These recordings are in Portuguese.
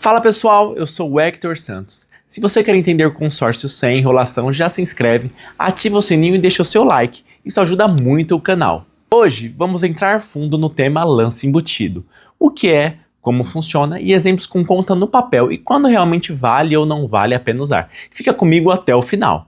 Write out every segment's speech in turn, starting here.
Fala pessoal, eu sou o Hector Santos. Se você quer entender o consórcio sem enrolação, já se inscreve, ativa o sininho e deixa o seu like. Isso ajuda muito o canal. Hoje vamos entrar fundo no tema lance embutido. O que é, como funciona e exemplos com conta no papel e quando realmente vale ou não vale a pena usar. Fica comigo até o final.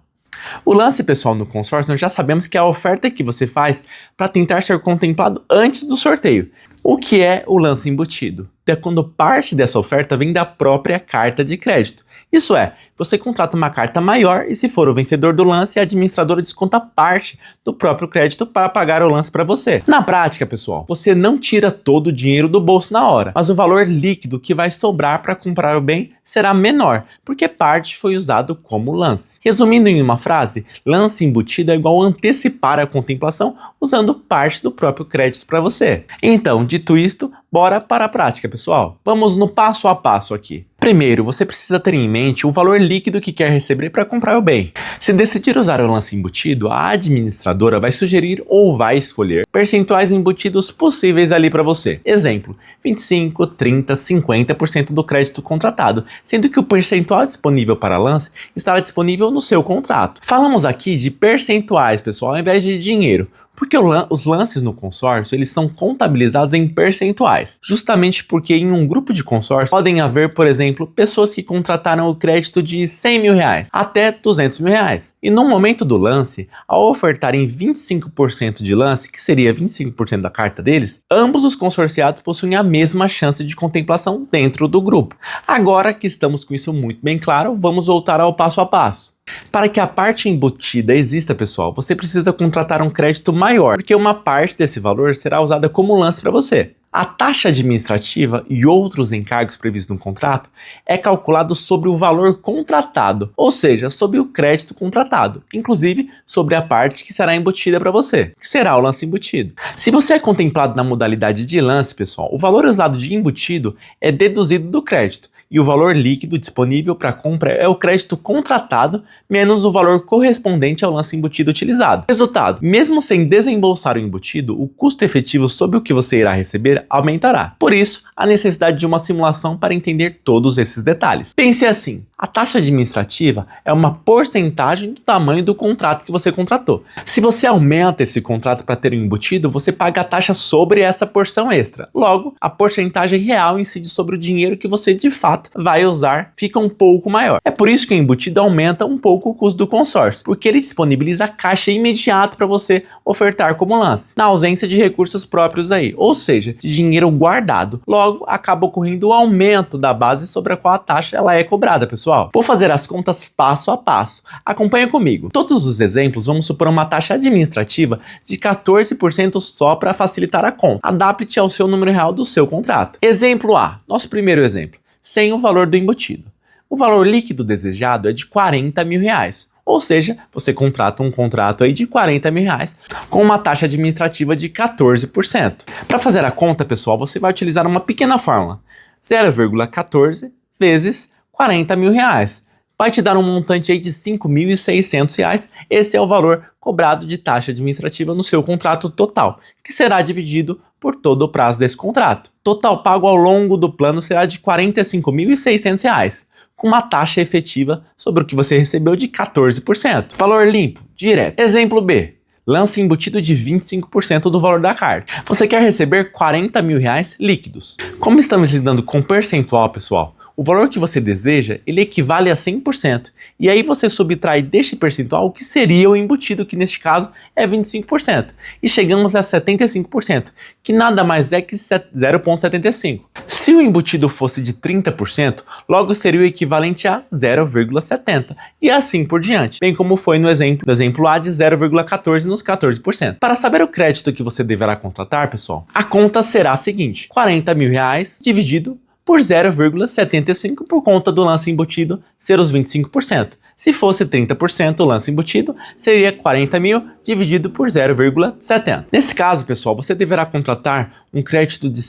O lance pessoal no consórcio nós já sabemos que é a oferta que você faz para tentar ser contemplado antes do sorteio. O que é o lance embutido? É quando parte dessa oferta vem da própria carta de crédito. Isso é, você contrata uma carta maior e se for o vencedor do lance, a administradora desconta parte do próprio crédito para pagar o lance para você. Na prática, pessoal, você não tira todo o dinheiro do bolso na hora, mas o valor líquido que vai sobrar para comprar o bem será menor, porque parte foi usado como lance. Resumindo em uma frase, lance embutido é igual antecipar a contemplação usando parte do próprio crédito para você. Então, dito isto, bora para a prática, pessoal. Vamos no passo a passo aqui. Primeiro, você precisa ter em mente o valor líquido que quer receber para comprar o bem. Se decidir usar o lance embutido, a administradora vai sugerir ou vai escolher percentuais embutidos possíveis ali para você. Exemplo, 25, 30, 50% do crédito contratado, sendo que o percentual disponível para lance estará disponível no seu contrato. Falamos aqui de percentuais, pessoal, ao invés de dinheiro. Porque os lances no consórcio, eles são contabilizados em percentuais. Justamente porque em um grupo de consórcio podem haver, por exemplo, pessoas que contrataram o crédito de 100 mil reais até 200 mil reais. E no momento do lance, ao ofertarem 25% de lance, que seria 25% da carta deles, ambos os consorciados possuem a mesma chance de contemplação dentro do grupo. Agora que estamos com isso muito bem claro, vamos voltar ao passo a passo. Para que a parte embutida exista, pessoal, você precisa contratar um crédito maior, porque uma parte desse valor será usada como lance para você. A taxa administrativa e outros encargos previstos no contrato é calculado sobre o valor contratado, ou seja, sobre o crédito contratado, inclusive sobre a parte que será embutida para você, que será o lance embutido. Se você é contemplado na modalidade de lance, pessoal, o valor usado de embutido é deduzido do crédito. E o valor líquido disponível para compra é o crédito contratado menos o valor correspondente ao lance embutido utilizado. Resultado, mesmo sem desembolsar o embutido, o custo efetivo sobre o que você irá receber aumentará. Por isso, a necessidade de uma simulação para entender todos esses detalhes. Pense assim, a taxa administrativa é uma porcentagem do tamanho do contrato que você contratou. Se você aumenta esse contrato para ter um embutido, você paga a taxa sobre essa porção extra. Logo, a porcentagem real incide sobre o dinheiro que você de fato vai usar, fica um pouco maior. É por isso que o embutido aumenta um pouco o custo do consórcio, porque ele disponibiliza caixa imediato para você ofertar como lance, na ausência de recursos próprios aí, ou seja, de dinheiro guardado. Logo, acaba ocorrendo o aumento da base sobre a qual a taxa ela é cobrada, pessoal. Vou fazer as contas passo a passo. Acompanha comigo. Todos os exemplos vamos supor uma taxa administrativa de 14% só para facilitar a conta. Adapte ao seu número real do seu contrato. Exemplo A, nosso primeiro exemplo. Sem o valor do embutido. O valor líquido desejado é de 40 mil reais, ou seja, você contrata um contrato aí de 40 mil reais com uma taxa administrativa de 14%. Para fazer a conta, pessoal, você vai utilizar uma pequena fórmula, 0,14 vezes 40 mil reais. Vai te dar um montante aí de 5.600 reais, esse é o valor cobrado de taxa administrativa no seu contrato total, que será dividido por todo o prazo desse contrato. Total pago ao longo do plano será de R$ 45.600, com uma taxa efetiva sobre o que você recebeu de 14%. Valor limpo, direto. Exemplo B. Lance embutido de 25% do valor da carta. Você quer receber 40 mil reais líquidos. Como estamos lidando com percentual, pessoal, o valor que você deseja, ele equivale a 100%. E aí você subtrai deste percentual o que seria o embutido, que neste caso é 25%. E chegamos a 75%, que nada mais é que 0,75. Se o embutido fosse de 30%, logo seria o equivalente a 0,70. E assim por diante, bem como foi no exemplo A de 0,14 nos 14%. Para saber o crédito que você deverá contratar, pessoal, a conta será a seguinte: 40 mil reais dividido por 0,75 por conta do lance embutido ser os 25%. Se fosse 30% o lance embutido, seria 40 mil dividido por 0,70. Nesse caso, pessoal, você deverá contratar um crédito de R$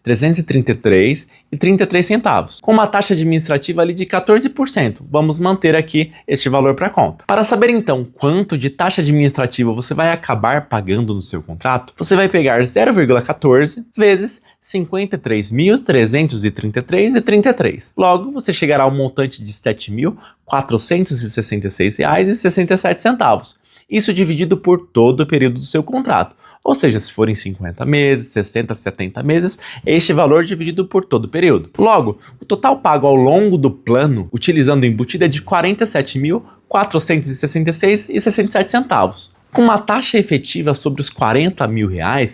53.333,33, com uma taxa administrativa ali de 14%. Vamos manter aqui este valor para conta. Para saber então quanto de taxa administrativa você vai acabar pagando no seu contrato, você vai pegar 0,14 vezes R$ 53.333,33. Logo, você chegará ao montante de R$ 7.466,67. Isso dividido por todo o período do seu contrato. Ou seja, se forem 50 meses, 60, 70 meses, este valor dividido por todo o período. Logo, o total pago ao longo do plano, utilizando o embutido, é de R$ 47.466,67, com uma taxa efetiva sobre os R$ 40 mil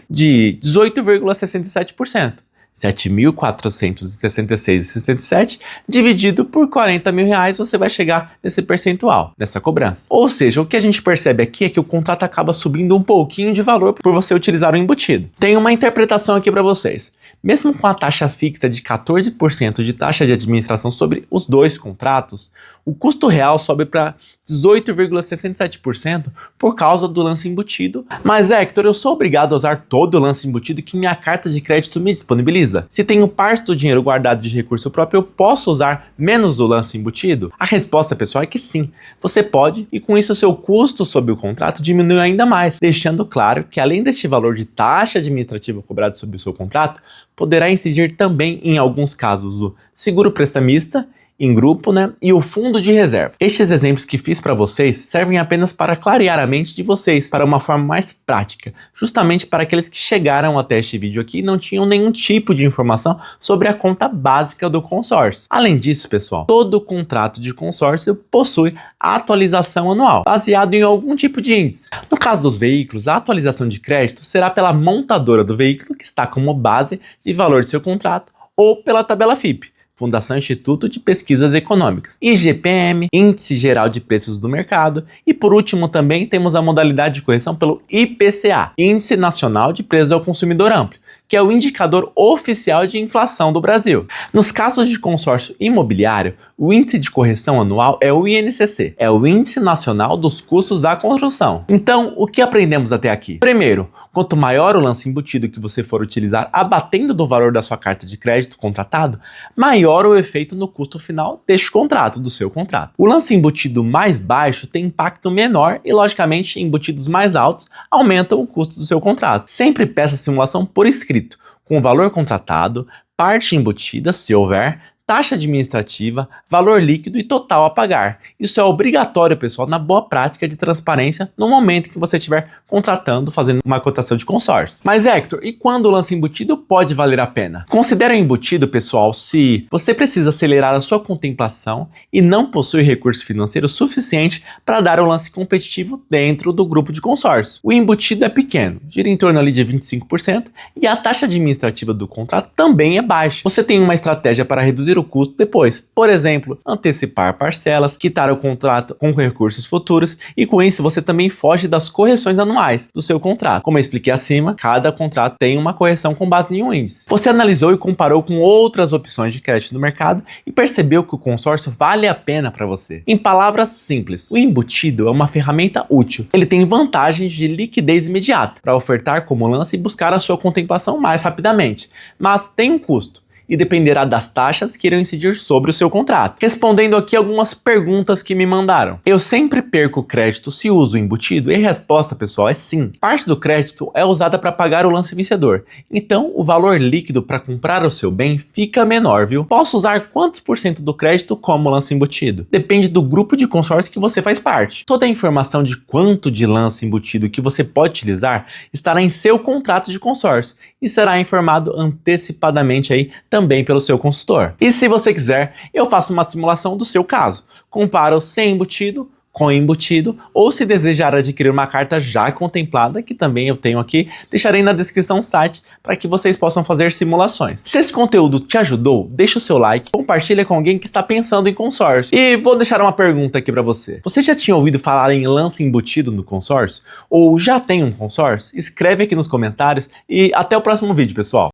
de 18,67%. R$ 7.466,67 dividido por R$ 40 mil, você vai chegar nesse percentual, nessa cobrança. Ou seja, o que a gente percebe aqui é que o contrato acaba subindo um pouquinho de valor por você utilizar o embutido. Tem uma interpretação aqui para vocês. Mesmo com a taxa fixa de 14% de taxa de administração sobre os dois contratos, o custo real sobe para 18,67% por causa do lance embutido. Mas Hector, eu sou obrigado a usar todo o lance embutido que minha carta de crédito me disponibiliza? Se tenho parte do dinheiro guardado de recurso próprio, eu posso usar menos o lance embutido? A resposta, pessoal, é que sim, você pode, e com isso o seu custo sobre o contrato diminui ainda mais, deixando claro que além deste valor de taxa administrativa cobrado sobre o seu contrato, poderá incidir também, em alguns casos, o seguro prestamista em grupo, e o fundo de reserva. Estes exemplos que fiz para vocês servem apenas para clarear a mente de vocês para uma forma mais prática, justamente para aqueles que chegaram até este vídeo aqui e não tinham nenhum tipo de informação sobre a conta básica do consórcio. Além disso, pessoal, todo contrato de consórcio possui atualização anual, baseado em algum tipo de índice. No caso dos veículos, a atualização de crédito será pela montadora do veículo, que está como base de valor de seu contrato, ou pela tabela FIPE, Fundação Instituto de Pesquisas Econômicas, IGPM, Índice Geral de Preços do Mercado, e por último também temos a modalidade de correção pelo IPCA, Índice Nacional de Preços ao Consumidor Amplo, que é o indicador oficial de inflação do Brasil. Nos casos de consórcio imobiliário, o índice de correção anual é o INCC, é o Índice Nacional dos Custos da Construção. Então, o que aprendemos até aqui? Primeiro, quanto maior o lance embutido que você for utilizar, abatendo do valor da sua carta de crédito contratado, maior o efeito no custo final deste contrato, do seu contrato. O lance embutido mais baixo tem impacto menor e, logicamente, embutidos mais altos aumentam o custo do seu contrato. Sempre peça a simulação por escrito, com o valor contratado, parte embutida, se houver, taxa administrativa, valor líquido e total a pagar. Isso é obrigatório, pessoal, na boa prática de transparência no momento que você estiver contratando, fazendo uma cotação de consórcio. Mas Hector, e quando o lance embutido pode valer a pena? Considere o embutido, pessoal, se você precisa acelerar a sua contemplação e não possui recurso financeiro suficiente para dar um lance competitivo dentro do grupo de consórcio. O embutido é pequeno, gira em torno ali de 25%, e a taxa administrativa do contrato também é baixa. Você tem uma estratégia para reduzir o custo depois. Por exemplo, antecipar parcelas, quitar o contrato com recursos futuros, e com isso você também foge das correções anuais do seu contrato. Como eu expliquei acima, cada contrato tem uma correção com base em um índice. Você analisou e comparou com outras opções de crédito no mercado e percebeu que o consórcio vale a pena para você. Em palavras simples, o embutido é uma ferramenta útil. Ele tem vantagens de liquidez imediata para ofertar como lance e buscar a sua contemplação mais rapidamente, mas tem um custo e dependerá das taxas que irão incidir sobre o seu contrato. Respondendo aqui algumas perguntas que me mandaram. Eu sempre perco crédito se uso embutido? E a resposta, pessoal, é sim. Parte do crédito é usada para pagar o lance vencedor. Então, o valor líquido para comprar o seu bem fica menor, viu? Posso usar quantos por cento do crédito como lance embutido? Depende do grupo de consórcio que você faz parte. Toda a informação de quanto de lance embutido que você pode utilizar estará em seu contrato de consórcio e será informado antecipadamente aí também pelo seu consultor. E se você quiser, eu faço uma simulação do seu caso. Comparo sem embutido com embutido, ou se desejar adquirir uma carta já contemplada, que também eu tenho aqui, deixarei na descrição do site para que vocês possam fazer simulações. Se esse conteúdo te ajudou, deixa o seu like, compartilha com alguém que está pensando em consórcio. E vou deixar uma pergunta aqui para você. Você já tinha ouvido falar em lance embutido no consórcio? Ou já tem um consórcio? Escreve aqui nos comentários e até o próximo vídeo, pessoal.